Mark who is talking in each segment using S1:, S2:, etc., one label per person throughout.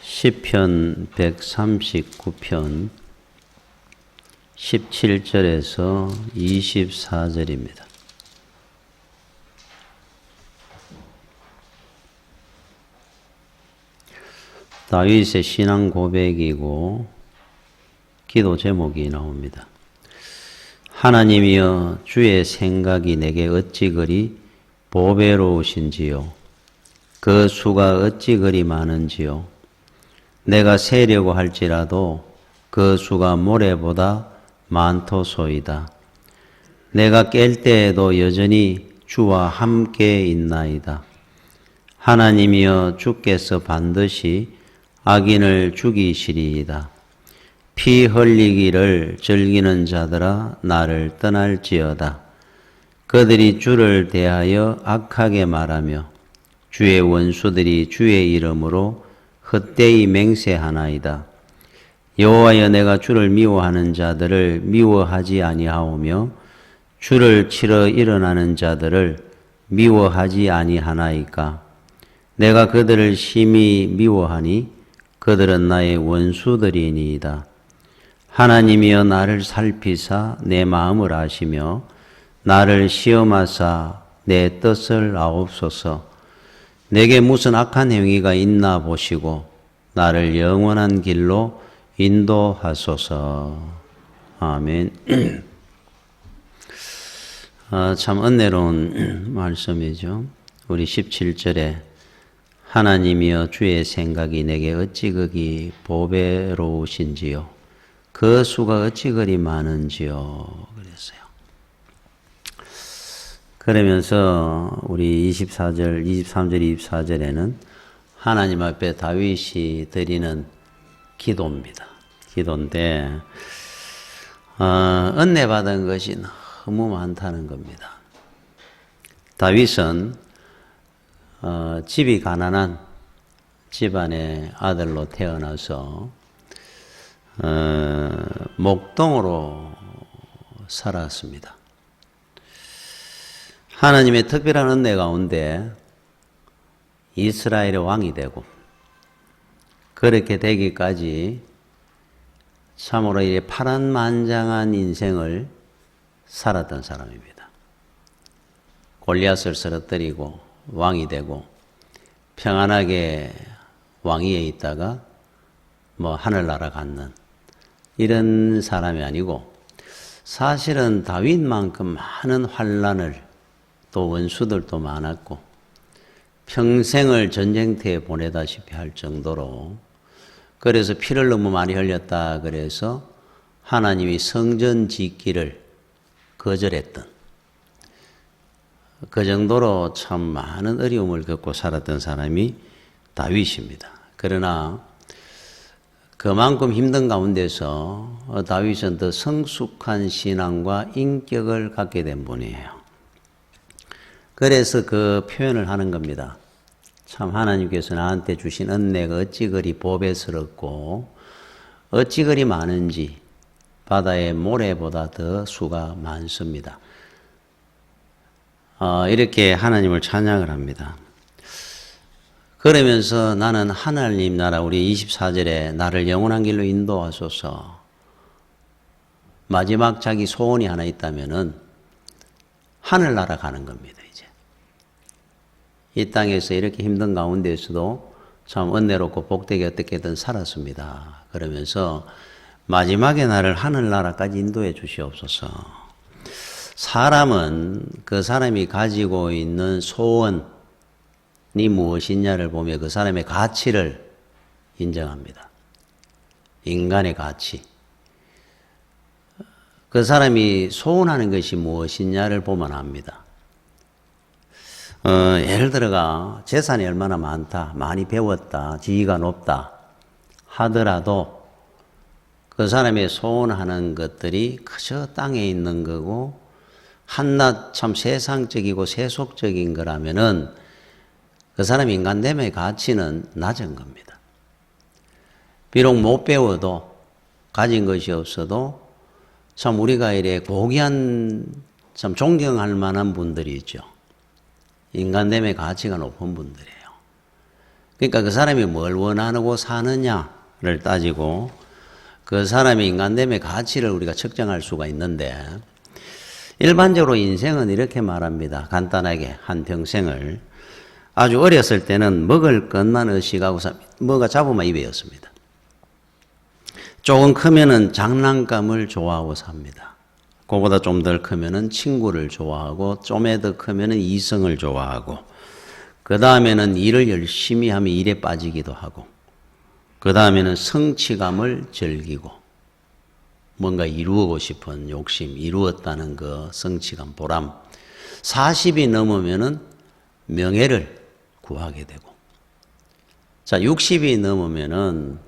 S1: 시편 139편 17절에서 24절입니다. 다윗의 신앙 고백이고 기도 제목이 나옵니다. 하나님이여, 주의 생각이 내게 어찌 그리 보배로우신지요. 그 수가 어찌 그리 많은지요. 내가 세려고 할지라도 그 수가 모래보다 많도소이다. 내가 깰 때에도 여전히 주와 함께 있나이다. 하나님이여, 주께서 반드시 악인을 죽이시리이다. 피 흘리기를 즐기는 자들아, 나를 떠날지어다. 그들이 주를 대하여 악하게 말하며 주의 원수들이 주의 이름으로 헛되이 맹세하나이다. 여호와여, 내가 주를 미워하는 자들을 미워하지 아니하오며 주를 치러 일어나는 자들을 미워하지 아니하나이까. 내가 그들을 심히 미워하니 그들은 나의 원수들이니이다. 하나님이여, 나를 살피사 내 마음을 아시며 나를 시험하사 내 뜻을 아옵소서. 내게 무슨 악한 행위가 있나 보시고 나를 영원한 길로 인도하소서. 아멘. 참 은혜로운 말씀이죠. 우리 17절에 하나님이여, 주의 생각이 내게 어찌 그리 보배로우신지요. 그 수가 어찌 그리 많은지요. 그랬어요. 그러면서 우리 23절, 24절에는 하나님 앞에 다윗이 드리는 기도입니다. 기도인데 은혜 받은 것이 너무 많다는 겁니다. 다윗은 집이 가난한 집안의 아들로 태어나서 목동으로 살았습니다. 하나님의 특별한 은혜 가운데 이스라엘의 왕이 되고 그렇게 되기까지 참으로 파란만장한 인생을 살았던 사람입니다. 골리앗을 쓰러뜨리고 왕이 되고 평안하게 왕위에 있다가 하늘나라 갔는 이런 사람이 아니고, 사실은 다윗만큼 많은 환난을, 또 원수들도 많았고 평생을 전쟁터에 보내다시피 할 정도로, 그래서 피를 너무 많이 흘렸다 그래서 하나님이 성전 짓기를 거절했던, 그 정도로 참 많은 어려움을 겪고 살았던 사람이 다윗입니다. 그러나 그만큼 힘든 가운데서 다윗은 더 성숙한 신앙과 인격을 갖게 된 분이에요. 그래서 그 표현을 하는 겁니다. 참 하나님께서 나한테 주신 은혜가 어찌 그리 보배스럽고 어찌 그리 많은지 바다의 모래보다 더 수가 많습니다. 이렇게 하나님을 찬양을 합니다. 그러면서 나는 하나님 나라, 우리 24절에 나를 영원한 길로 인도하소서. 마지막 자기 소원이 하나 있다면은 하늘나라 가는 겁니다. 이제 이 땅에서 이렇게 힘든 가운데에서도 참 은혜롭고 복되게 어떻게든 살았습니다. 그러면서 마지막에 나를 하늘나라까지 인도해 주시옵소서. 사람은 그 사람이 가지고 있는 소원이 무엇이냐를 보며 그 사람의 가치를 인정합니다. 인간의 가치. 그 사람이 소원하는 것이 무엇이냐를 보면 압니다. 예를 들어가 재산이 얼마나 많다, 많이 배웠다, 지위가 높다 하더라도 그 사람의 소원하는 것들이 그저 땅에 있는 거고 한낱 참 세상적이고 세속적인 거라면은 그 사람 인간됨의 가치는 낮은 겁니다. 비록 못 배워도 가진 것이 없어도 참 우리가 이래 고귀한 참 존경할 만한 분들이 있죠. 인간됨의 가치가 높은 분들이에요. 그러니까 그 사람이 뭘 원하고 사느냐를 따지고 그 사람의 인간됨의 가치를 우리가 측정할 수가 있는데 일반적으로 인생은 이렇게 말합니다. 간단하게 한평생을 아주 어렸을 때는 먹을 것만 의식하고 뭐가 잡으면 입에였습니다. 조금 크면은 장난감을 좋아하고 삽니다. 그거보다 좀 덜 크면은 친구를 좋아하고 좀에 더 크면은 이성을 좋아하고 그 다음에는 일을 열심히 하면 일에 빠지기도 하고 그 다음에는 성취감을 즐기고 뭔가 이루고 싶은 욕심, 이루었다는 그 성취감, 보람. 40이 넘으면은 명예를 구하게 되고 자 60이 넘으면은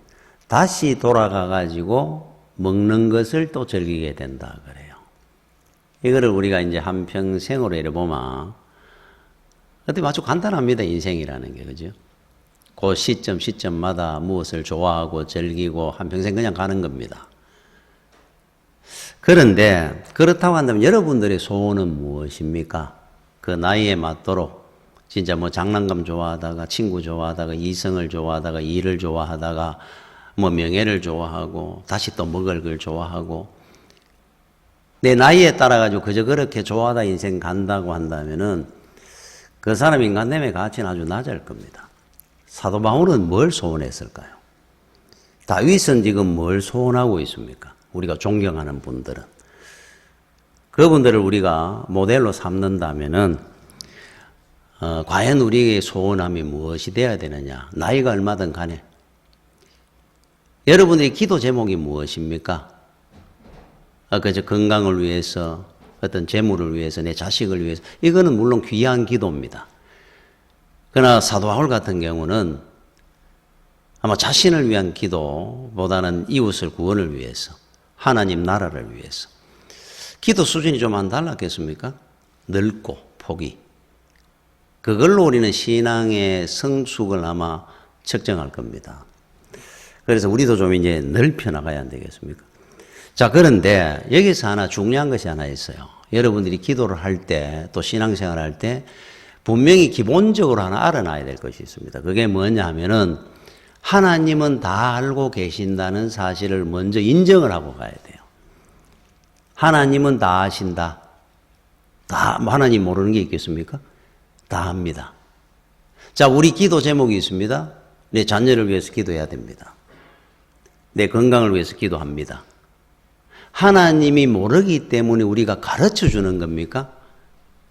S1: 다시 돌아가 가지고 먹는 것을 또 즐기게 된다 그래요. 이거를 우리가 이제 한평생으로 이래 보면 어떻게 아주 간단합니다. 인생이라는 게 그죠? 그 시점마다 무엇을 좋아하고 즐기고 한평생 그냥 가는 겁니다. 그런데 그렇다고 한다면 여러분들의 소원은 무엇입니까? 그 나이에 맞도록 진짜 뭐 장난감 좋아하다가 친구 좋아하다가 이성을 좋아하다가 일을 좋아하다가 뭐 명예를 좋아하고 다시 또 먹을 걸 좋아하고 내 나이에 따라 가지고 그저 그렇게 좋아하다 인생 간다고 한다면은 그 사람 인간됨의 가치는 아주 낮을 겁니다. 사도 바울은 뭘 소원했을까요? 다윗은 지금 뭘 소원하고 있습니까? 우리가 존경하는 분들은 그분들을 우리가 모델로 삼는다면은 과연 우리의 소원함이 무엇이 되어야 되느냐? 나이가 얼마든 간에 여러분들의 기도 제목이 무엇입니까? 그저 건강을 위해서 어떤 재물을 위해서 내 자식을 위해서 이거는 물론 귀한 기도입니다. 그러나 사도 바울 같은 경우는 아마 자신을 위한 기도보다는 이웃을 구원을 위해서 하나님 나라를 위해서 기도 수준이 좀 안 달랐겠습니까? 넓고 폭이 그걸로 우리는 신앙의 성숙을 아마 측정할 겁니다. 그래서 우리도 좀 이제 넓혀 나가야 안 되겠습니까? 자, 그런데 여기서 하나 중요한 것이 하나 있어요. 여러분들이 기도를 할 때 또 신앙생활을 할 때 분명히 기본적으로 하나 알아놔야 될 것이 있습니다. 그게 뭐냐 하면은 하나님은 다 알고 계신다는 사실을 먼저 인정을 하고 가야 돼요. 하나님은 다 아신다. 하나님 모르는 게 있겠습니까? 다 합니다. 자, 우리 기도 제목이 있습니다. 내 자녀를 위해서 기도해야 됩니다. 내 건강을 위해서 기도합니다. 하나님이 모르기 때문에 우리가 가르쳐 주는 겁니까?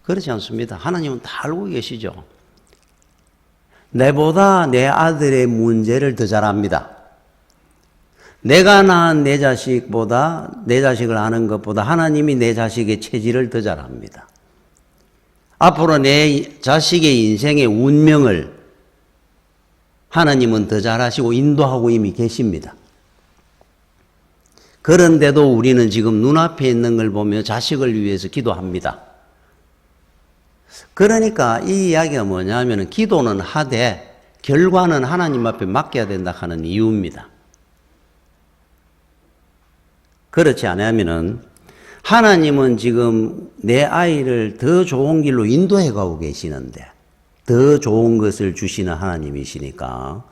S1: 그렇지 않습니다. 하나님은 다 알고 계시죠. 내보다 내 아들의 문제를 더 잘 압니다. 내가 낳은 내 자식보다 내 자식을 아는 것보다 하나님이 내 자식의 체질을 더 잘 압니다. 앞으로 내 자식의 인생의 운명을 하나님은 더 잘 아시고 인도하고 이미 계십니다. 그런데도 우리는 지금 눈앞에 있는 걸 보며 자식을 위해서 기도합니다. 그러니까 이 이야기가 뭐냐면 기도는 하되 결과는 하나님 앞에 맡겨야 된다 하는 이유입니다. 그렇지 않으면은 하나님은 지금 내 아이를 더 좋은 길로 인도해 가고 계시는데 더 좋은 것을 주시는 하나님이시니까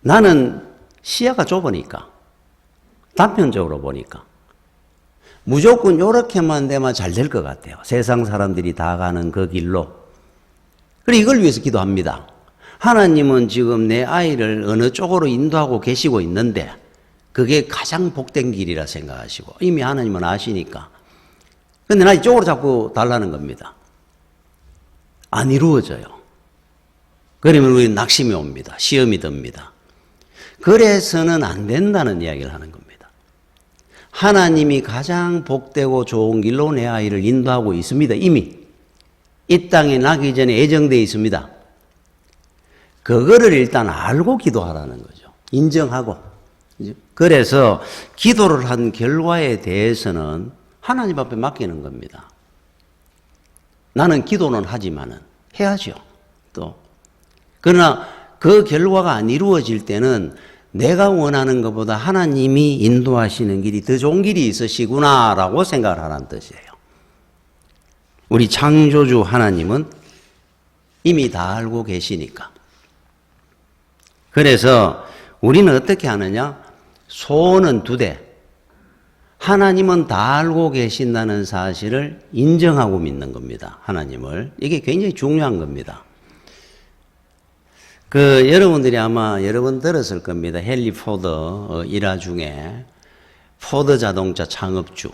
S1: 나는 시야가 좁으니까 단편적으로 보니까 무조건 이렇게만 되면 잘 될 것 같아요. 세상 사람들이 다 가는 그 길로. 그래 이걸 위해서 기도합니다. 하나님은 지금 내 아이를 어느 쪽으로 인도하고 계시고 있는데 그게 가장 복된 길이라 생각하시고 이미 하나님은 아시니까. 근데 나 이쪽으로 자꾸 달라는 겁니다. 안 이루어져요. 그러면 우리는 낙심이 옵니다. 시험이 듭니다. 그래서는 안 된다는 이야기를 하는 겁니다. 하나님이 가장 복되고 좋은 길로 내 아이를 인도하고 있습니다. 이미 이 땅에 나기 전에 예정되어 있습니다. 그거를 일단 알고 기도하라는 거죠. 인정하고. 그래서 기도를 한 결과에 대해서는 하나님 앞에 맡기는 겁니다. 나는 기도는 하지만은 해야죠. 또 그러나 그 결과가 안 이루어질 때는 내가 원하는 것보다 하나님이 인도하시는 길이 더 좋은 길이 있으시구나라고 생각을 하라는 뜻이에요. 우리 창조주 하나님은 이미 다 알고 계시니까. 그래서 우리는 어떻게 하느냐? 소원은 두 대. 하나님은 다 알고 계신다는 사실을 인정하고 믿는 겁니다. 하나님을. 이게 굉장히 중요한 겁니다. 여러분들이 아마 여러 번 들었을 겁니다. 헨리 포드 일화 중에 포드 자동차 창업주,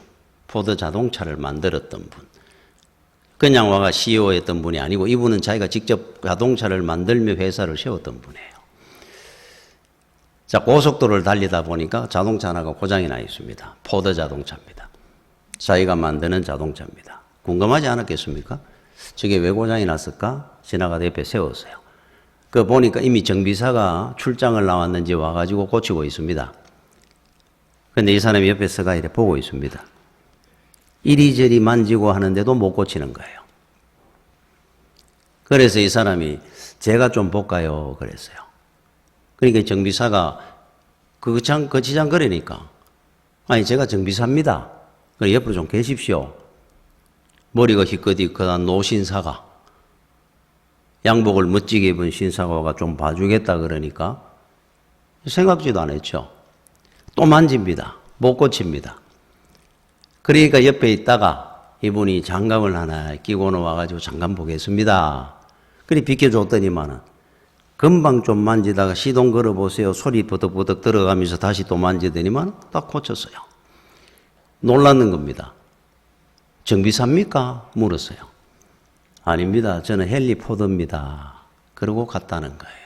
S1: 포드 자동차를 만들었던 분. 그냥 와가 CEO였던 분이 아니고 이분은 자기가 직접 자동차를 만들며 회사를 세웠던 분이에요. 자, 고속도로를 달리다 보니까 자동차 하나가 고장이 나 있습니다. 포드 자동차입니다. 자기가 만드는 자동차입니다. 궁금하지 않았겠습니까? 저게 왜 고장이 났을까? 지나가다 옆에 세웠어요. 보니까 이미 정비사가 출장을 나왔는지 와가지고 고치고 있습니다. 근데 이 사람이 옆에 서가 이렇게 보고 있습니다. 이리저리 만지고 하는데도 못 고치는 거예요. 그래서 이 사람이 제가 좀 볼까요? 그랬어요. 그러니까 정비사가 거치장거리니까 아니 제가 정비사입니다. 그래 옆으로 좀 계십시오. 머리가 희끗희끗한 노신사가 양복을 멋지게 입은 신사가 좀 봐주겠다 그러니까 생각지도 안 했죠. 또 만집니다. 못 고칩니다. 그러니까 옆에 있다가 이분이 장갑을 하나 끼고는 와가지고 장갑 보겠습니다. 그래 비켜줬더니만은 금방 좀 만지다가 시동 걸어보세요. 소리 버덕버덕 들어가면서 다시 또 만지더니만 딱 고쳤어요. 놀랐는 겁니다. 정비사입니까? 물었어요. 아닙니다. 저는 헨리 포드입니다. 그러고 갔다는 거예요.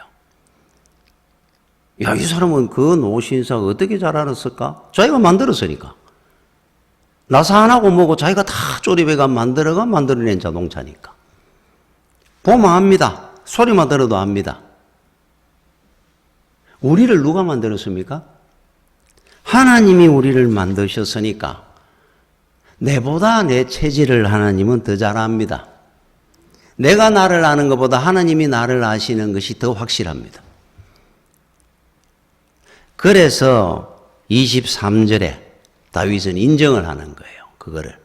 S1: 야, 이 사람은 그 노신사가 어떻게 잘 알았을까? 자기가 만들었으니까. 나사 안 하고 뭐고 자기가 다 조립해가 만들어낸 자동차니까. 보면 압니다. 소리만 들어도 압니다. 우리를 누가 만들었습니까? 하나님이 우리를 만드셨으니까 내보다 내 체질을 하나님은 더 잘 압니다. 내가 나를 아는 것보다 하나님이 나를 아시는 것이 더 확실합니다. 그래서 23절에 다윗은 인정을 하는 거예요. 그거를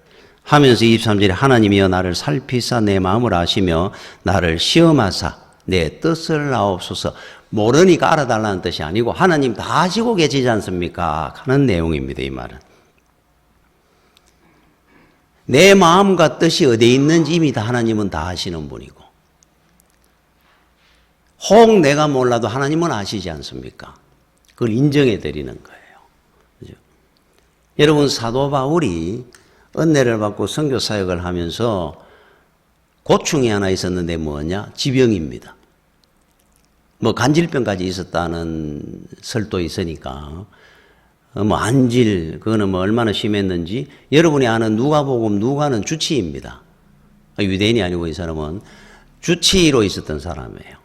S1: 하면서 23절에 하나님이여 나를 살피사 내 마음을 아시며 나를 시험하사 내 뜻을 아옵소서. 모르니까 알아달라는 뜻이 아니고 하나님 다 아시고 계시지 않습니까? 하는 내용입니다. 이 말은. 내 마음과 뜻이 어디에 있는지 이미 다 하나님은 다 아시는 분이고 혹 내가 몰라도 하나님은 아시지 않습니까? 그걸 인정해 드리는 거예요. 그죠? 여러분 사도 바울이 은혜를 받고 선교 사역을 하면서 고충이 하나 있었는데 뭐냐? 지병입니다. 뭐 간질병까지 있었다는 설도 있으니까 안질 그거는 뭐 얼마나 심했는지 여러분이 아는 누가복음 누가는 주치입니다. 유대인이 아니고 이 사람은 주치로 있었던 사람이에요.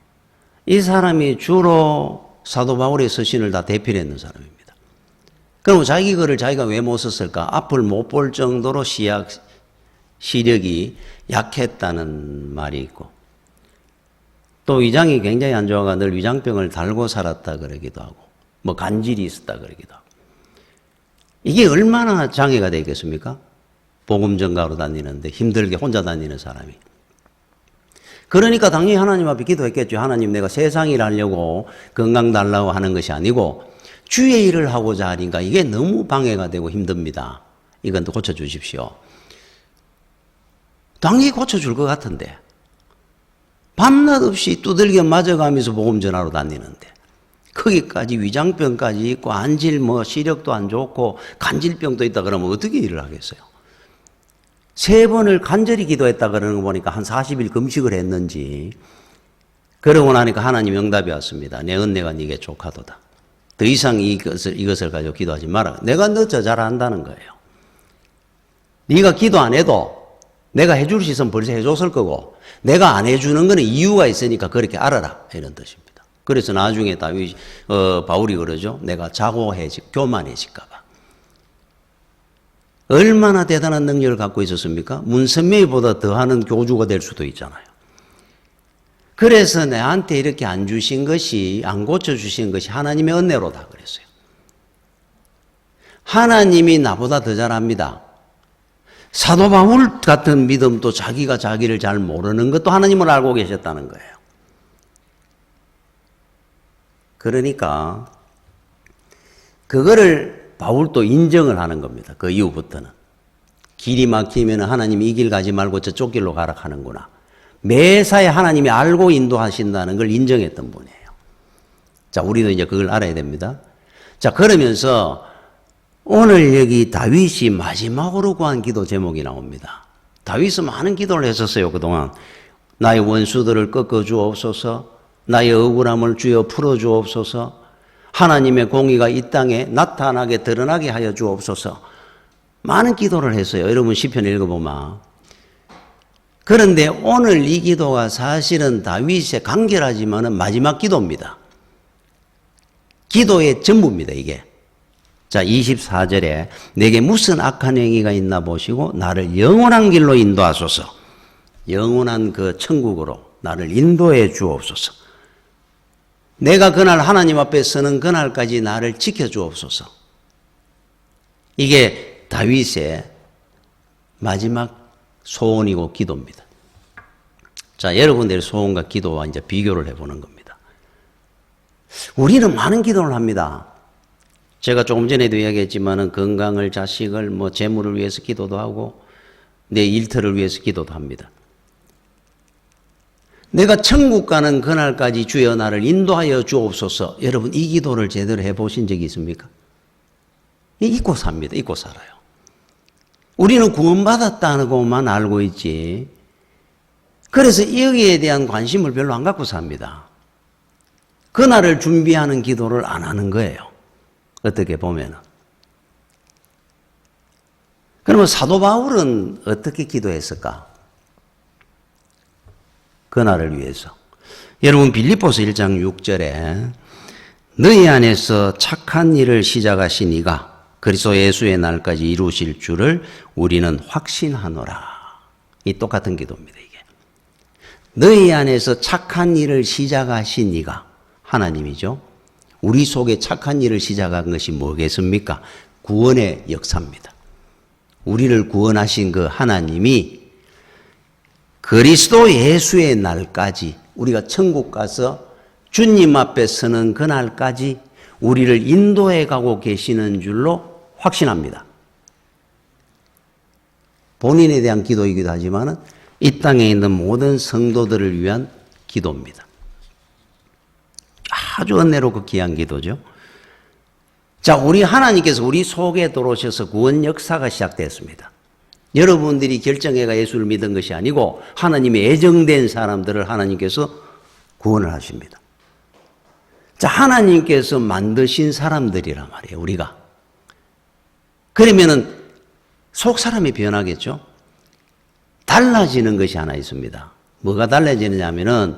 S1: 이 사람이 주로 사도 바울의 서신을 다 대필했는 사람입니다. 그럼 자기 글을 자기가 왜 못 썼을까? 앞을 못 볼 정도로 시력이 약했다는 말이 있고 또 위장이 굉장히 안 좋아가 늘 위장병을 달고 살았다 그러기도 하고 뭐 간질이 있었다 그러기도 하고 이게 얼마나 장애가 되겠습니까? 복음 전가로 다니는데 힘들게 혼자 다니는 사람이. 그러니까 당연히 하나님 앞에 기도했겠죠. 하나님 내가 세상 일 하려고 건강 달라고 하는 것이 아니고 주의 일을 하고자 하니까 이게 너무 방해가 되고 힘듭니다. 이건 또 고쳐주십시오. 당연히 고쳐줄 것 같은데 밤낮 없이 두들겨 맞아가면서 복음 전하러 다니는데 거기까지 위장병까지 있고 안질 뭐 시력도 안 좋고 간질병도 있다 그러면 어떻게 일을 하겠어요? 3번을 간절히 기도했다 그러는 거 보니까 한 40일 금식을 했는지 그러고 나니까 하나님 응답이 왔습니다. 내 은혜가 네게 족하도다. 더 이상 이것을 가지고 기도하지 마라. 내가 너 저 잘 안다는 거예요. 네가 기도 안 해도 내가 해줄 수 있으면 벌써 해줬을 거고 내가 안 해주는 거는 이유가 있으니까 그렇게 알아라 이런 뜻입니다. 그래서 나중에 바울이 그러죠. 내가 교만해질까 봐. 얼마나 대단한 능력을 갖고 있었습니까? 문선명이보다 더하는 교주가 될 수도 있잖아요. 그래서 내한테 이렇게 안 주신 것이 안 고쳐주신 것이 하나님의 은혜로다 그랬어요. 하나님이 나보다 더 잘합니다. 사도 바울 같은 믿음도 자기가 자기를 잘 모르는 것도 하나님을 알고 계셨다는 거예요. 그러니까 그거를 바울도 인정을 하는 겁니다. 그 이후부터는. 길이 막히면 하나님이 이 길 가지 말고 저쪽 길로 가라 하는구나. 매사에 하나님이 알고 인도하신다는 걸 인정했던 분이에요. 자, 우리도 이제 그걸 알아야 됩니다. 자, 그러면서 오늘 여기 다윗이 마지막으로 구한 기도 제목이 나옵니다. 다윗은 많은 기도를 했었어요, 그동안. 나의 원수들을 꺾어 주옵소서, 나의 억울함을 주여 풀어 주옵소서, 하나님의 공의가 이 땅에 나타나게 드러나게 하여 주옵소서. 많은 기도를 했어요. 여러분 시편 읽어보면. 그런데 오늘 이 기도가 사실은 다윗의 간결하지만은 마지막 기도입니다. 기도의 전부입니다, 이게. 자, 24절에 내게 무슨 악한 행위가 있나 보시고 나를 영원한 길로 인도하소서. 영원한 그 천국으로 나를 인도해 주옵소서. 내가 그날 하나님 앞에 서는 그날까지 나를 지켜주옵소서. 이게 다윗의 마지막 소원이고 기도입니다. 자, 여러분들의 소원과 기도와 이제 비교를 해보는 겁니다. 우리는 많은 기도를 합니다. 제가 조금 전에도 이야기했지만은 건강을, 자식을, 재물을 위해서 기도도 하고 내 일터를 위해서 기도도 합니다. 내가 천국 가는 그날까지 주여 나를 인도하여 주옵소서. 여러분 이 기도를 제대로 해보신 적이 있습니까? 잊고 삽니다. 잊고 살아요. 우리는 구원받았다는 것만 알고 있지. 그래서 여기에 대한 관심을 별로 안 갖고 삽니다. 그날을 준비하는 기도를 안 하는 거예요. 어떻게 보면은. 그러면 사도 바울은 어떻게 기도했을까? 그날을 위해서. 여러분 빌립보서 1장 6절에 너희 안에서 착한 일을 시작하신 이가 그리스도 예수의 날까지 이루실 줄을 우리는 확신하노라. 이 똑같은 기도입니다, 이게. 너희 안에서 착한 일을 시작하신 이가 하나님이죠. 우리 속에 착한 일을 시작한 것이 뭐겠습니까? 구원의 역사입니다. 우리를 구원하신 그 하나님이 그리스도 예수의 날까지 우리가 천국 가서 주님 앞에 서는 그날까지 우리를 인도해 가고 계시는 줄로 확신합니다. 본인에 대한 기도이기도 하지만 이 땅에 있는 모든 성도들을 위한 기도입니다. 아주 은혜롭고 귀한 기도죠. 자, 우리 하나님께서 우리 속에 들어오셔서 구원 역사가 시작됐습니다. 여러분들이 결정해가 예수를 믿은 것이 아니고 하나님의 애정된 사람들을 하나님께서 구원을 하십니다. 자, 하나님께서 만드신 사람들이란 말이에요, 우리가. 그러면은 속 사람이 변하겠죠? 달라지는 것이 하나 있습니다. 뭐가 달라지느냐 하면은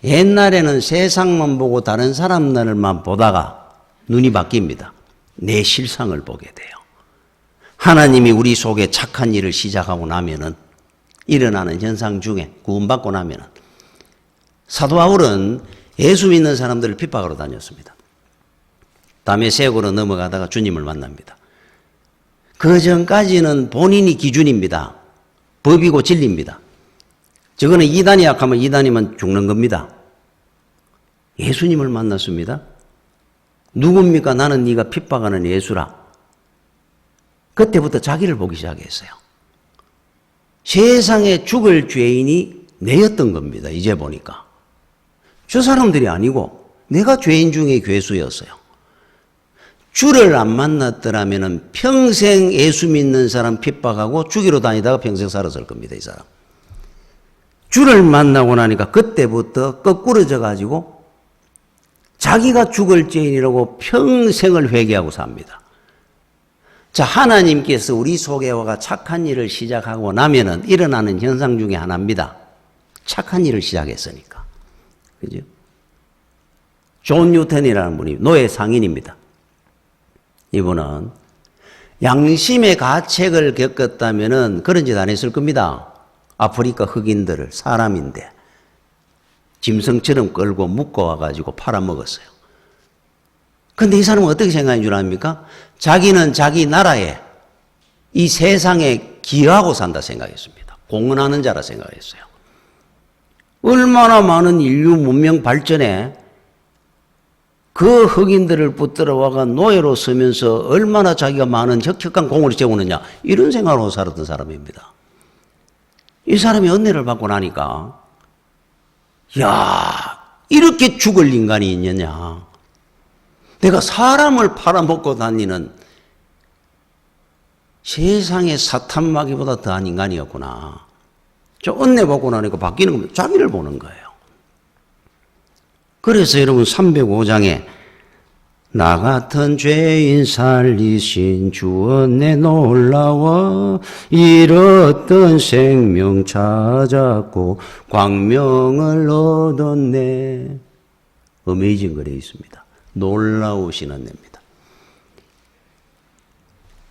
S1: 옛날에는 세상만 보고 다른 사람들만 보다가 눈이 바뀝니다. 내 실상을 보게 돼요. 하나님이 우리 속에 착한 일을 시작하고 나면은 일어나는 현상 중에 구원받고 나면은 사도 바울은 예수 믿는 사람들을 핍박하러 다녔습니다. 다메섹으로 넘어가다가 주님을 만납니다. 그 전까지는 본인이 기준입니다. 법이고 진리입니다. 저거는 이단이 약하면 이단이면 죽는 겁니다. 예수님을 만났습니다. 누굽니까? 나는 네가 핍박하는 예수라. 그때부터 자기를 보기 시작했어요. 세상에 죽을 죄인이 내였던 겁니다. 이제 보니까. 저 사람들이 아니고 내가 죄인 중에 괴수였어요. 주를 안 만났더라면 평생 예수 믿는 사람 핍박하고 죽이러 다니다가 평생 살았을 겁니다. 이 사람. 주를 만나고 나니까 그때부터 거꾸러져 가지고 자기가 죽을 죄인이라고 평생을 회개하고 삽니다. 자, 하나님께서 우리 속에 와가 착한 일을 시작하고 나면은 일어나는 현상 중에 하나입니다. 착한 일을 시작했으니까. 그죠? 존 뉴턴이라는 분이 노예 상인입니다. 이분은 양심의 가책을 겪었다면은 그런 짓 안 했을 겁니다. 아프리카 흑인들을 사람인데 짐승처럼 끌고 묶어와가지고 팔아먹었어요. 근데 이 사람은 어떻게 생각한 줄 압니까? 자기는 자기 나라에 이 세상에 기여하고 산다 생각했습니다. 공헌하는 자라 생각했어요. 얼마나 많은 인류 문명 발전에 그 흑인들을 붙들어 와가 노예로 서면서 얼마나 자기가 많은 혁혁한 공을 세우느냐, 이런 생각으로 살았던 사람입니다. 이 사람이 은혜를 받고 나니까, 야, 이렇게 죽을 인간이 있느냐. 내가 사람을 팔아먹고 다니는 세상의 사탄마귀보다 더한 인간이었구나. 저 은혜 받고 나니까 바뀌는 겁니다. 자기를 보는 거예요. 그래서 여러분 305장에 나 같은 죄인 살리신 주 은혜 놀라워 잃었던 생명 찾았고 광명을 얻었네. 어메이징 글에 있습니다. 놀라우신 은혜입니다.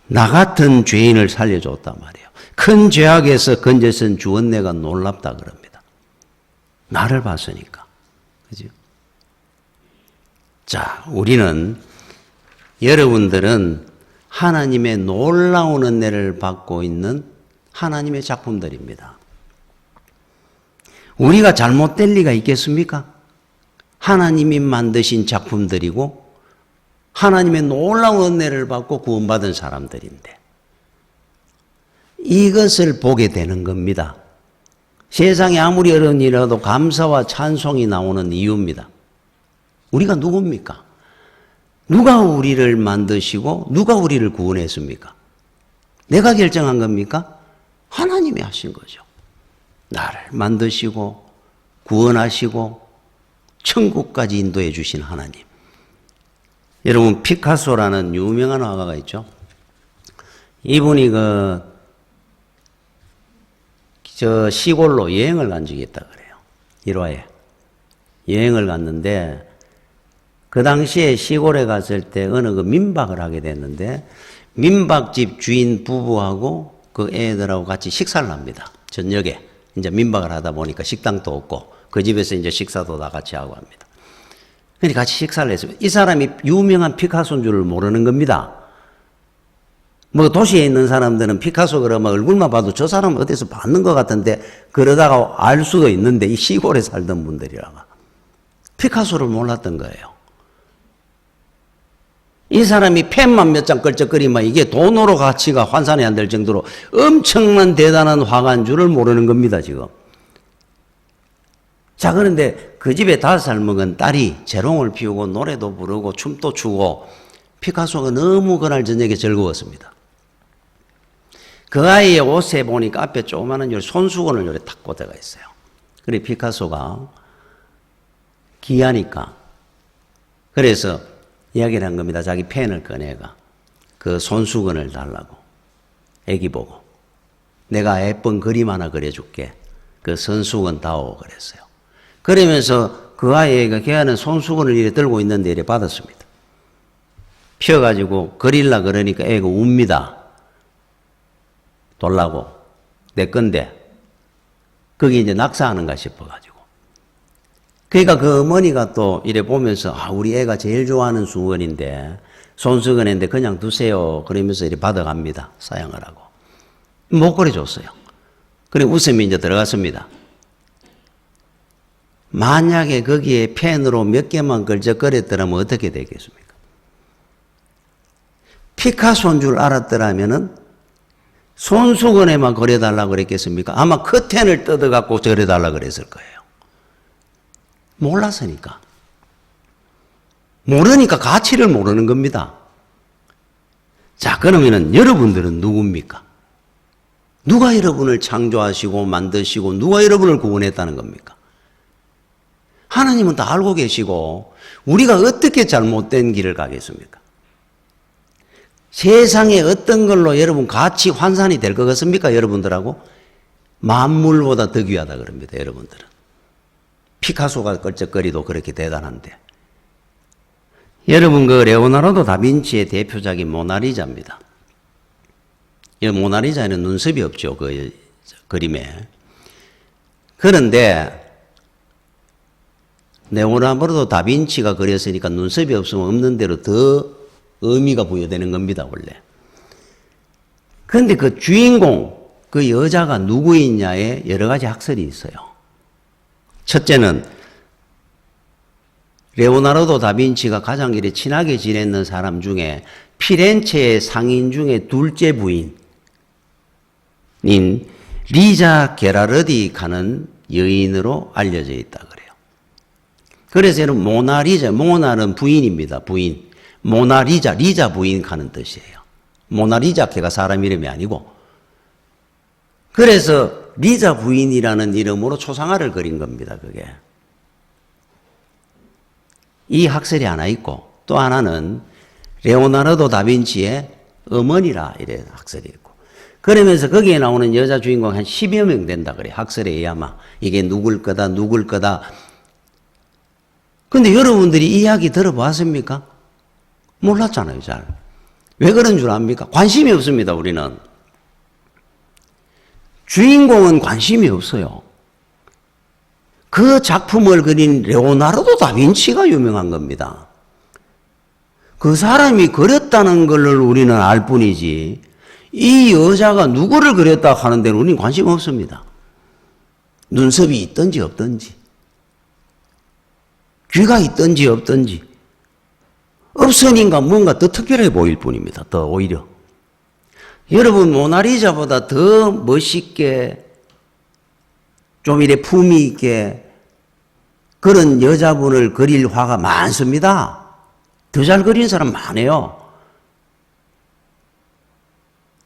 S1: 나 같은 죄인을 살려줬단 말이에요. 큰 죄악에서 건져선 주 은혜가 놀랍다 그럽니다. 나를 봤으니까. 그죠? 자, 우리는, 여러분들은 하나님의 놀라운 은혜를 받고 있는 하나님의 작품들입니다. 우리가 잘못될 리가 있겠습니까? 하나님이 만드신 작품들이고 하나님의 놀라운 은혜를 받고 구원받은 사람들인데 이것을 보게 되는 겁니다. 세상에 아무리 어려운 일이라도 감사와 찬송이 나오는 이유입니다. 우리가 누굽니까? 누가 우리를 만드시고 누가 우리를 구원했습니까? 내가 결정한 겁니까? 하나님이 하신 거죠. 나를 만드시고 구원하시고 천국까지 인도해 주신 하나님. 여러분, 피카소라는 유명한 화가가 있죠. 이분이 저 시골로 여행을 간 적이 있다 그래요. 일화에. 여행을 갔는데 그 당시에 시골에 갔을 때 어느 그 민박을 하게 됐는데 민박집 주인 부부하고 그 애들하고 같이 식사를 합니다. 저녁에. 이제 민박을 하다 보니까 식당도 없고 그 집에서 이제 식사도 다 같이 하고 합니다. 그러니까 같이 식사를 했습니다. 이 사람이 유명한 피카소인 줄을 모르는 겁니다. 뭐 도시에 있는 사람들은 피카소 그러면 얼굴만 봐도 저 사람은 어디서 봤는 것 같은데 그러다가 알 수도 있는데 이 시골에 살던 분들이라가 피카소를 몰랐던 거예요. 이 사람이 펜만 몇 장 걸쩍거리면 이게 돈으로 가치가 환산이 안 될 정도로 엄청난 대단한 화가인 줄을 모르는 겁니다, 지금. 자, 그런데 그 집에 5살 먹은 딸이 재롱을 피우고 노래도 부르고 춤도 추고 피카소가 너무 그날 저녁에 즐거웠습니다. 그 아이의 옷에 보니까 앞에 조그마한 손수건을 요래 탁 꽂아가 있어요. 그래 피카소가 귀하니까 그래서 이야기를 한 겁니다. 자기 펜을 꺼내가 그 손수건을 달라고 애기 보고 내가 예쁜 그림 하나 그려줄게. 그 손수건 다오 그랬어요. 그러면서 그 아이가 걔는 손수건을 이렇게 들고 있는데 이렇게 받았습니다. 펴가지고 그릴라 그러니까 애가 웁니다. 돌라고 내 건데 그게 이제 낙사하는가 싶어가지고 그러니까 그 어머니가 또 이래 보면서 우리 애가 제일 좋아하는 수건인데 손수건인데 그냥 두세요 그러면서 이렇게 받아갑니다. 사양을 하고 못 그려줬어요. 그래 웃음이 이제 들어갔습니다. 만약에 거기에 펜으로 몇 개만 걸적거렸더라면 어떻게 되겠습니까? 피카소인 줄 알았더라면은 손수건에만 그려달라고 그랬겠습니까? 아마 커튼을 뜯어갖고 그려달라고 그랬을 거예요. 몰랐으니까. 모르니까 가치를 모르는 겁니다. 자, 그러면은 여러분들은 누굽니까? 누가 여러분을 창조하시고 만드시고 누가 여러분을 구원했다는 겁니까? 하나님은 다 알고 계시고 우리가 어떻게 잘못된 길을 가겠습니까? 세상에 어떤 걸로 여러분 가치 환산이 될 것 같습니까? 여러분들하고? 만물보다 더 귀하다 그럽니다. 여러분들은. 피카소가 걸쩍거리도 그렇게 대단한데. 여러분 그 레오나르도 다빈치의 대표작인 모나리자입니다. 이 모나리자에는 눈썹이 없죠. 그 그림에. 그런데 레오나르도 다빈치가 그렸으니까 눈썹이 없으면 없는 대로 더 의미가 부여되는 겁니다, 원래. 그런데 그 주인공, 그 여자가 누구이냐에 여러 가지 학설이 있어요. 첫째는 레오나르도 다빈치가 가장 이렇게 친하게 지냈는 사람 중에 피렌체의 상인 중에 둘째 부인인 리자 게라르디 가는 여인으로 알려져 있다 그래요. 그래서 여러분 모나리자, 모나는 부인입니다. 부인. 모나리자, 리자 부인 가는 뜻이에요. 모나리자 걔가 사람 이름이 아니고. 그래서 리자 부인이라는 이름으로 초상화를 그린 겁니다. 그게. 이 학설이 하나 있고 또 하나는 레오나르도 다빈치의 어머니라 이래 학설이 있고 그러면서 거기에 나오는 여자 주인공 한 10여 명 된다 그래. 학설에 의하면 이게 누굴 거다 누굴 거다. 근데 여러분들이 이 이야기 들어봤습니까? 몰랐잖아요. 잘. 왜 그런 줄 압니까? 관심이 없습니다. 우리는. 주인공은 관심이 없어요. 그 작품을 그린 레오나르도 다빈치가 유명한 겁니다. 그 사람이 그렸다는 걸 우리는 알 뿐이지 이 여자가 누구를 그렸다 하는 데는 우리는 관심 없습니다. 눈썹이 있든지 없든지 귀가 있든지 없든지 없으니까 뭔가 더 특별해 보일 뿐입니다. 더 오히려 여러분 모나리자보다 더 멋있게 좀 이래 품위 있게 그런 여자분을 그릴 화가 많습니다. 더 잘 그린 사람 많아요.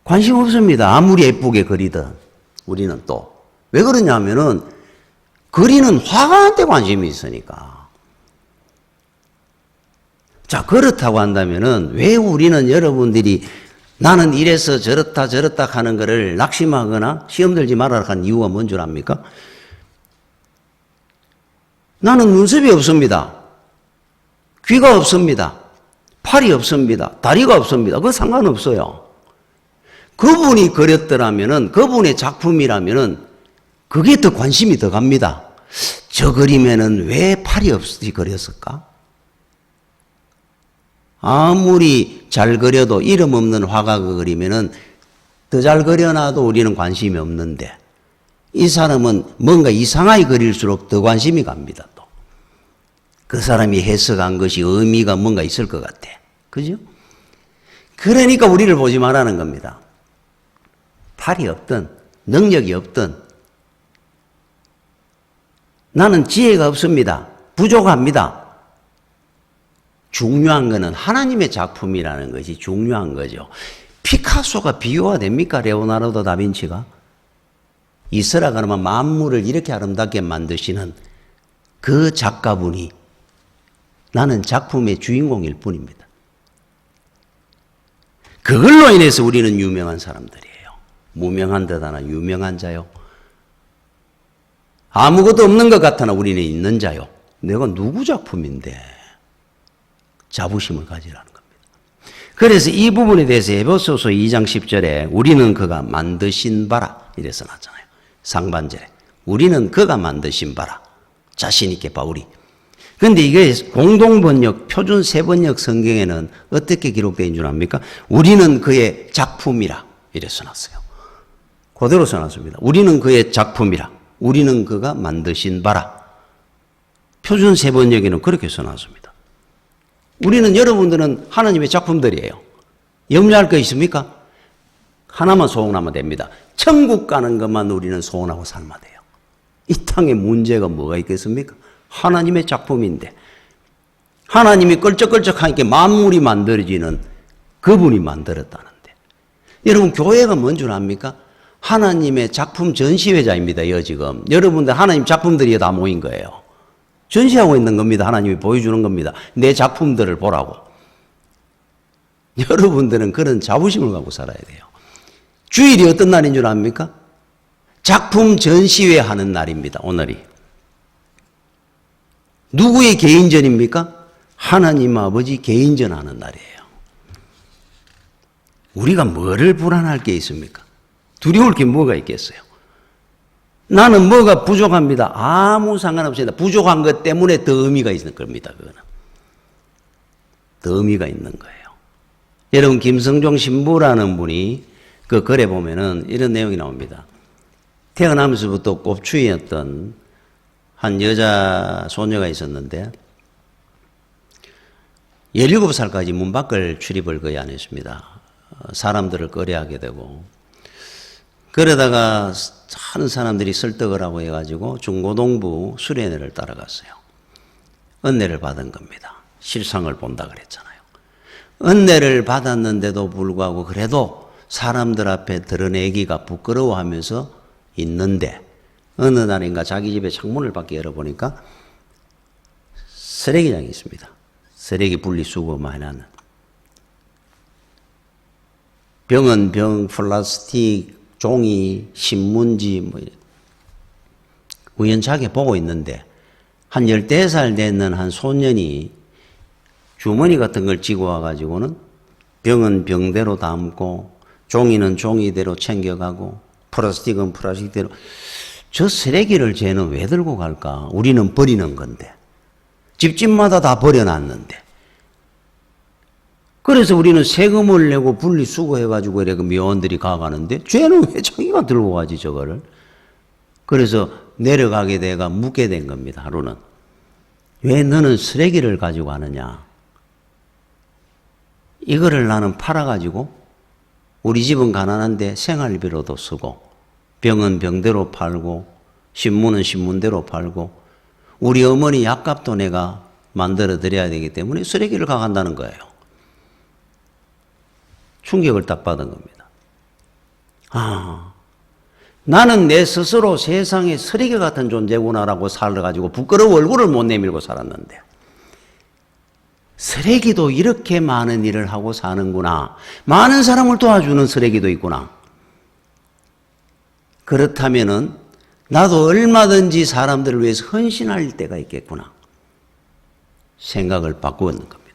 S1: 관심 없습니다. 아무리 예쁘게 그리든 우리는 또. 왜 그러냐면은 그리는 화가한테 관심이 있으니까. 자, 그렇다고 한다면은 왜 우리는 여러분들이 나는 이래서 저렇다 저렇다 하는 거를 낙심하거나 시험 들지 말아라 하는 이유가 뭔 줄 압니까? 나는 눈썹이 없습니다. 귀가 없습니다. 팔이 없습니다. 다리가 없습니다. 그거 상관없어요. 그분이 그렸더라면은 그분의 작품이라면은 그게 더 관심이 더 갑니다. 저 그림에는 왜 팔이 없이 그렸을까? 아무리 잘 그려도 이름 없는 화가가 그리면은 더 잘 그려놔도 우리는 관심이 없는데 이 사람은 뭔가 이상하게 그릴수록 더 관심이 갑니다. 또 그 사람이 해석한 것이 의미가 뭔가 있을 것 같아. 그죠? 그러니까 우리를 보지 말라는 겁니다. 팔이 없든 능력이 없든 나는 지혜가 없습니다. 부족합니다. 중요한 것은 하나님의 작품이라는 것이 중요한 거죠. 피카소가 비교가 됩니까? 레오나르도 다빈치가? 있으라 그러면 만물을 이렇게 아름답게 만드시는 그 작가분이 나는 작품의 주인공일 뿐입니다. 그걸로 인해서 우리는 유명한 사람들이에요. 무명한 듯 하나 유명한 자요. 아무것도 없는 것 같으나 우리는 있는 자요. 내가 누구 작품인데 자부심을 가지라는 겁니다. 그래서 이 부분에 대해서 에베소서 2장 10절에 우리는 그가 만드신 바라 이래서 나잖아요. 상반절에 우리는 그가 만드신 바라. 자신 있게 바울이. 그런데 이게 공동번역 표준 세번역 성경에는 어떻게 기록되어 있는 줄 압니까? 우리는 그의 작품이라 이래 써놨어요. 그대로 써놨습니다. 우리는 그의 작품이라. 우리는 그가 만드신 바라. 표준 세번역에는 그렇게 써놨습니다. 우리는 여러분들은 하나님의 작품들이에요. 염려할 거 있습니까? 하나만 소원하면 됩니다. 천국 가는 것만 우리는 소원하고 살면 돼요. 이 땅에 문제가 뭐가 있겠습니까? 하나님의 작품인데 하나님이 끌적끌적하니까 만물이 만들어지는 그분이 만들었다는데 여러분 교회가 뭔 줄 압니까? 하나님의 작품 전시회자입니다. 지금 여러분들 하나님 작품들이 다 모인 거예요. 전시하고 있는 겁니다. 하나님이 보여주는 겁니다. 내 작품들을 보라고. 여러분들은 그런 자부심을 갖고 살아야 돼요. 주일이 어떤 날인 줄 압니까? 작품 전시회 하는 날입니다. 오늘이. 누구의 개인전입니까? 하나님 아버지 개인전 하는 날이에요. 우리가 뭐를 불안할 게 있습니까? 두려울 게 뭐가 있겠어요? 나는 뭐가 부족합니다. 아무 상관없습니다. 부족한 것 때문에 더 의미가 있는 겁니다. 그거는. 더 의미가 있는 거예요. 여러분 김성종 신부라는 분이 그 글에 보면은 이런 내용이 나옵니다. 태어나면서부터 꼽추이였던 한 여자 소녀가 있었는데 17살까지 문 밖을 출입을 거의 안 했습니다. 사람들을 꺼려하게 되고. 그러다가 하는 사람들이 설득을 하고 해가지고 중고동부 수련회를 따라갔어요. 은혜를 받은 겁니다. 실상을 본다 그랬잖아요. 은혜를 받았는데도 불구하고 그래도 사람들 앞에 드러내기가 부끄러워하면서 있는데 어느 날인가 자기 집에 창문을 밖에 열어보니까 쓰레기장이 있습니다. 쓰레기 분리수거 해놨는. 병은 병, 플라스틱, 종이, 신문지 우연찮게 보고 있는데 한 14살 되는 한 소년이 주머니 같은 걸 쥐고 와가지고는 병은 병대로 담고 종이는 종이대로 챙겨가고 플라스틱은 플라스틱대로 저 쓰레기를 쟤는 왜 들고 갈까? 우리는 버리는 건데 집집마다 다 버려놨는데 그래서 우리는 세금을 내고 분리수거해가지고 이렇게 묘원들이 가가는데 쟤는 왜 자기가 들고 가지 저거를? 그래서 내려가게 돼가 묻게 된 겁니다. 하루는. 왜 너는 쓰레기를 가지고 가느냐? 이거를 나는 팔아가지고 우리 집은 가난한데 생활비로도 쓰고 병은 병대로 팔고 신문은 신문대로 팔고 우리 어머니 약값도 내가 만들어 드려야 되기 때문에 쓰레기를 가간다는 거예요. 충격을 딱 받은 겁니다. 나는 내 스스로 세상에 쓰레기 같은 존재구나라고 살아가지고 부끄러워 얼굴을 못 내밀고 살았는데 쓰레기도 이렇게 많은 일을 하고 사는구나. 많은 사람을 도와주는 쓰레기도 있구나. 그렇다면은 나도 얼마든지 사람들을 위해서 헌신할 때가 있겠구나. 생각을 바꾸는 겁니다.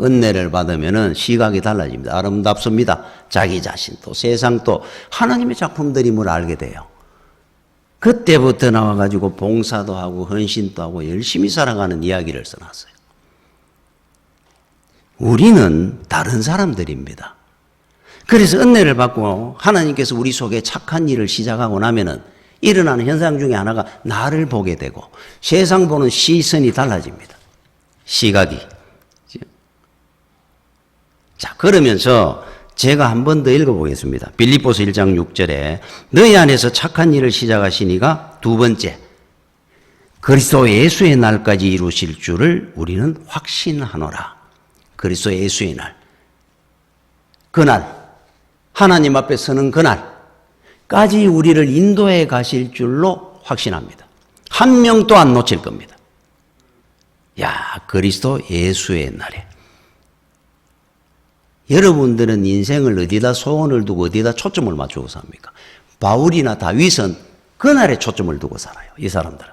S1: 은혜를 받으면은 시각이 달라집니다. 아름답습니다. 자기 자신도 세상도 하나님의 작품들임을 알게 돼요. 그때부터 나와가지고 봉사도 하고 헌신도 하고 열심히 살아가는 이야기를 써놨어요. 우리는 다른 사람들입니다. 그래서 은혜를 받고 하나님께서 우리 속에 착한 일을 시작하고 나면은 일어나는 현상 중에 하나가 나를 보게 되고 세상 보는 시선이 달라집니다. 시각이. 자, 그러면서 제가 한 번 더 읽어보겠습니다. 빌립보서 1장 6절에 너희 안에서 착한 일을 시작하시니가 두 번째 그리스도 예수의 날까지 이루실 줄을 우리는 확신하노라. 그리스도 예수의 날. 그날 하나님 앞에 서는 그날까지 우리를 인도해 가실 줄로 확신합니다. 한 명도 안 놓칠 겁니다. 야, 그리스도 예수의 날에. 여러분들은 인생을 어디다 소원을 두고 어디다 초점을 맞추고 삽니까? 바울이나 다윗은 그날에 초점을 두고 살아요. 이 사람들은.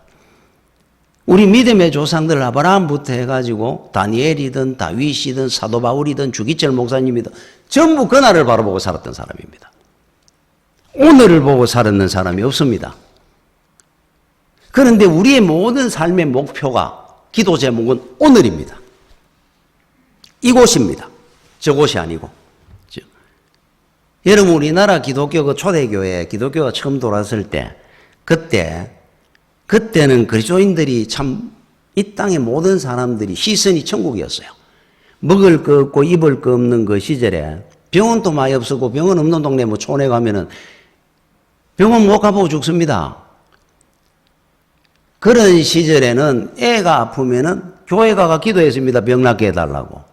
S1: 우리 믿음의 조상들 아브라함부터 해가지고 다니엘이든 다윗이든 사도 바울이든 주기철 목사님이든 전부 그날을 바라보고 살았던 사람입니다. 오늘을 보고 살았는 사람이 없습니다. 그런데 우리의 모든 삶의 목표가 기도 제목은 오늘입니다. 이곳입니다. 저곳이 아니고. 여러분 우리나라 기독교 그 초대교회 기독교가 처음 돌았을 때 그때는 그리스도인들이 참 이 땅의 모든 사람들이 시선이 천국이었어요. 먹을 거 없고 입을 거 없는 그 시절에 병원도 많이 없었고 병원 없는 동네 뭐 촌에 가면은 병원 못 가보고 죽습니다. 그런 시절에는 애가 아프면은 교회 가가 기도했습니다. 병 낫게 해달라고.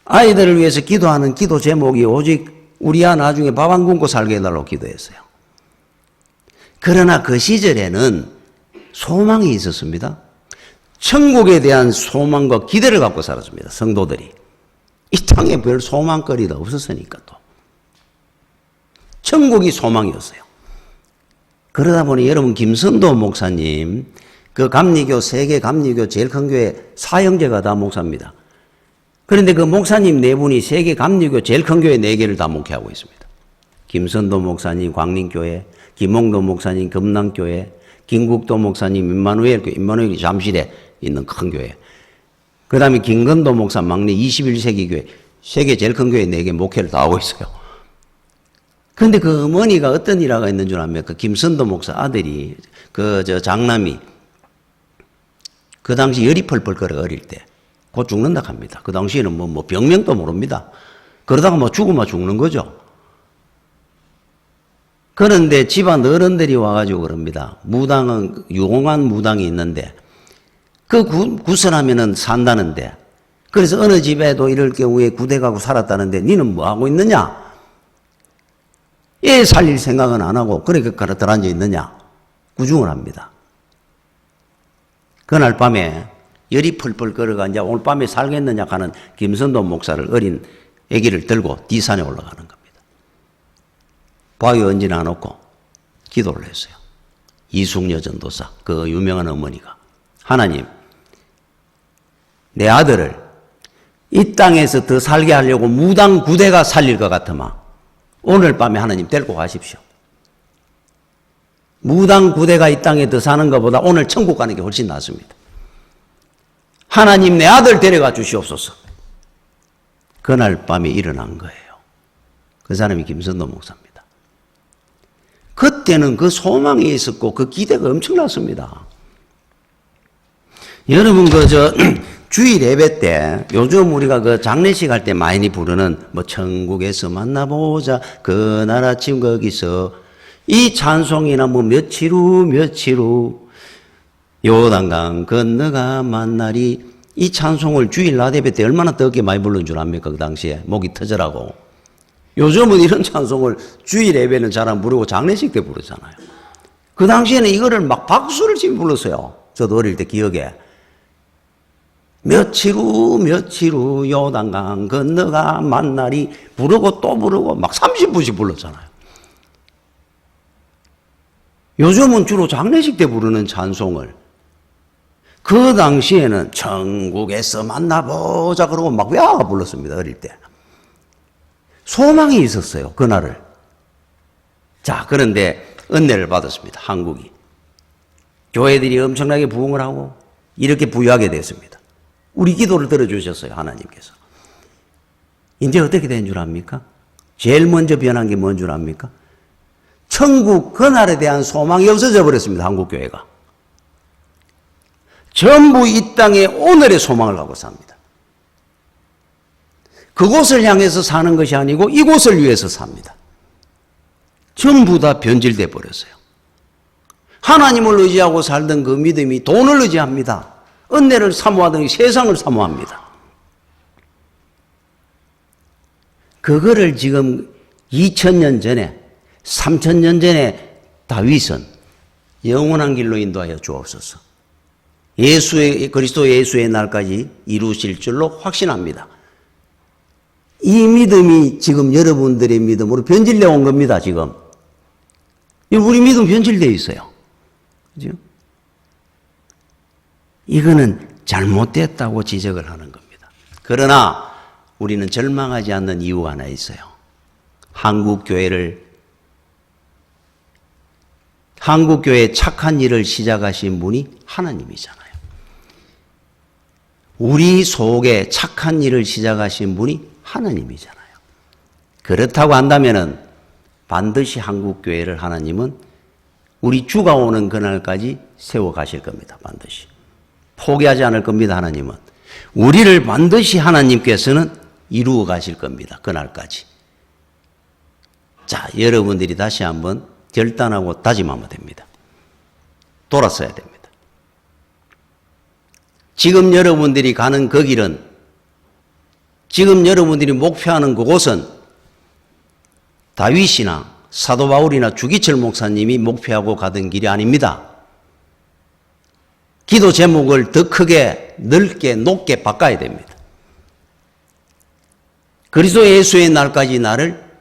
S1: 아이들을 위해서 기도하는 기도 제목이 오직 우리 아 나중에 밥 안 굶고 살게 해달라고 기도했어요. 그러나 그 시절에는 소망이 있었습니다. 천국에 대한 소망과 기대를 갖고 살았습니다. 성도들이. 이 땅에 별 소망거리가 없었으니까 또. 천국이 소망이었어요. 그러다 보니 여러분 김선도 목사님 그 감리교 세계 감리교 제일 큰 교회 사형제가 다 목사입니다. 그런데 그 목사님 네 분이 세계 감리교 제일 큰 교회 네 개를 다 목회하고 있습니다. 김선도 목사님 광림교회, 김홍도 목사님 금남교회, 김국도 목사님 임마누엘이 잠실에 있는 큰 교회. 그 다음에 김건도 목사 막내 21세기 교회, 세계 제일 큰 교회 4개 목회를 다 하고 있어요. 그런데 그 어머니가 어떤 일화가 있는 줄 압니까? 그 김선도 목사 아들이, 장남이 그 당시 열이 펄펄 끓어 어릴 때. 곧 죽는다 합니다. 그 당시에는 뭐 병명도 모릅니다. 그러다가 뭐 죽으면 죽는 거죠. 그런데 집안 어른들이 와가지고 그럽니다. 무당은, 용한 무당이 있는데, 그 구슬하면은 산다는데, 그래서 어느 집에도 이럴 경우에 구대 가고 살았다는데, 니는 뭐 하고 있느냐? 얘 살릴 생각은 안 하고, 그렇게 들어앉아 있느냐? 구중을 합니다. 그날 밤에 열이 펄펄 끓어가 이제 오늘 밤에 살겠느냐 하는 김선도 목사를 어린 아기를 들고 뒷산에 올라가는 겁니다. 바위 얹어놔 놓고 기도를 했어요. 이숙녀 전도사, 그 유명한 어머니가. 하나님, 내 아들을 이 땅에서 더 살게 하려고 무당 구대가 살릴 것 같으면 오늘 밤에 하나님 데리고 가십시오. 무당 구대가 이 땅에 더 사는 것보다 오늘 천국 가는 게 훨씬 낫습니다. 하나님 내 아들 데려가 주시옵소서. 그날 밤에 일어난 거예요. 그 사람이 김선도 목사입니다. 그때는 그 소망이 있었고 그 기대가 엄청났습니다. 여러분 주일 예배 때 요즘 우리가 그 장례식 할 때 많이 부르는 뭐 천국에서 만나보자 그날 아침 거기서 이 찬송이나 뭐 며칠 후 요단강 건너가 만나리 이 찬송을 주일 낮예배 때 얼마나 뜨겁게 많이 부른 줄 압니까? 그 당시에 목이 터져라고. 요즘은 이런 찬송을 주일 예배는 잘 안 부르고 장례식 때 부르잖아요. 그 당시에는 이거를 막 박수를 치며 불렀어요. 저도 어릴 때 기억에. 며칠 후 요단강 건너가 만나리 부르고 또 부르고 막 30분씩 불렀잖아요. 요즘은 주로 장례식 때 부르는 찬송을 그 당시에는 천국에서 만나보자 그러고 막 불렀습니다. 어릴 때. 소망이 있었어요. 그날을. 자, 그런데 은혜를 받았습니다. 한국이. 교회들이 엄청나게 부흥을 하고 이렇게 부유하게 됐습니다. 우리 기도를 들어주셨어요. 하나님께서. 이제 어떻게 된 줄 압니까? 제일 먼저 변한 게 뭔 줄 압니까? 천국 그날에 대한 소망이 없어져 버렸습니다. 한국교회가. 전부 이 땅에 오늘의 소망을 갖고 삽니다. 그곳을 향해서 사는 것이 아니고 이곳을 위해서 삽니다. 전부 다 변질돼 버렸어요. 하나님을 의지하고 살던 그 믿음이 돈을 의지합니다. 은혜를 사모하더니 세상을 사모합니다. 그거를 지금 2000년 전에 3000년 전에 다윗은 영원한 길로 인도하여 주옵소서. 그리스도 예수의 날까지 이루실 줄로 확신합니다. 이 믿음이 지금 여러분들의 믿음으로 변질되어 온 겁니다, 지금. 우리 믿음 변질되어 있어요. 그죠? 이거는 잘못됐다고 지적을 하는 겁니다. 그러나 우리는 절망하지 않는 이유가 하나 있어요. 한국교회 착한 일을 시작하신 분이 하나님이잖아요. 우리 속에 착한 일을 시작하신 분이 하나님이잖아요. 그렇다고 한다면은 반드시 한국교회를 하나님은 우리 주가 오는 그날까지 세워가실 겁니다. 반드시. 포기하지 않을 겁니다. 하나님은. 우리를 반드시 하나님께서는 이루어 가실 겁니다. 그날까지. 자, 여러분들이 다시 한번 결단하고 다짐하면 됩니다. 돌아서야 됩니다. 지금 여러분들이 가는 그 길은, 지금 여러분들이 목표하는 그곳은 다윗이나 사도 바울이나 주기철 목사님이 목표하고 가던 길이 아닙니다. 기도 제목을 더 크게, 넓게, 높게 바꿔야 됩니다. 그리스도 예수의 날까지 나를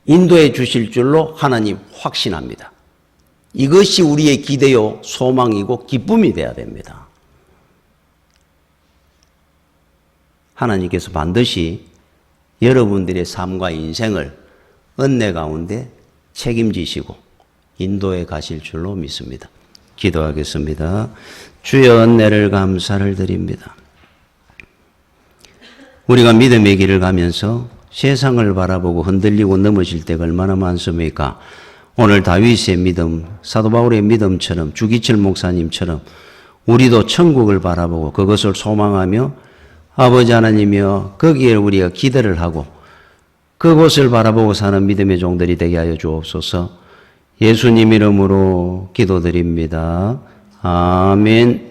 S1: 인도해 주실 줄로 하나님 확신합니다. 이것이 우리의 기대요, 소망이고 기쁨이 되어야 됩니다. 하나님께서 반드시 여러분들의 삶과 인생을 은혜 가운데 책임지시고 인도해 가실 줄로 믿습니다. 기도하겠습니다. 주여 은혜를 감사를 드립니다. 우리가 믿음의 길을 가면서 세상을 바라보고 흔들리고 넘어질 때가 얼마나 많습니까? 오늘 다윗의 믿음, 사도 바울의 믿음처럼 주기철 목사님처럼 우리도 천국을 바라보고 그것을 소망하며 아버지 하나님이여 거기에 우리가 기대를 하고 그곳을 바라보고 사는 믿음의 종들이 되게 하여 주옵소서. 예수님 이름으로 기도드립니다. 아멘.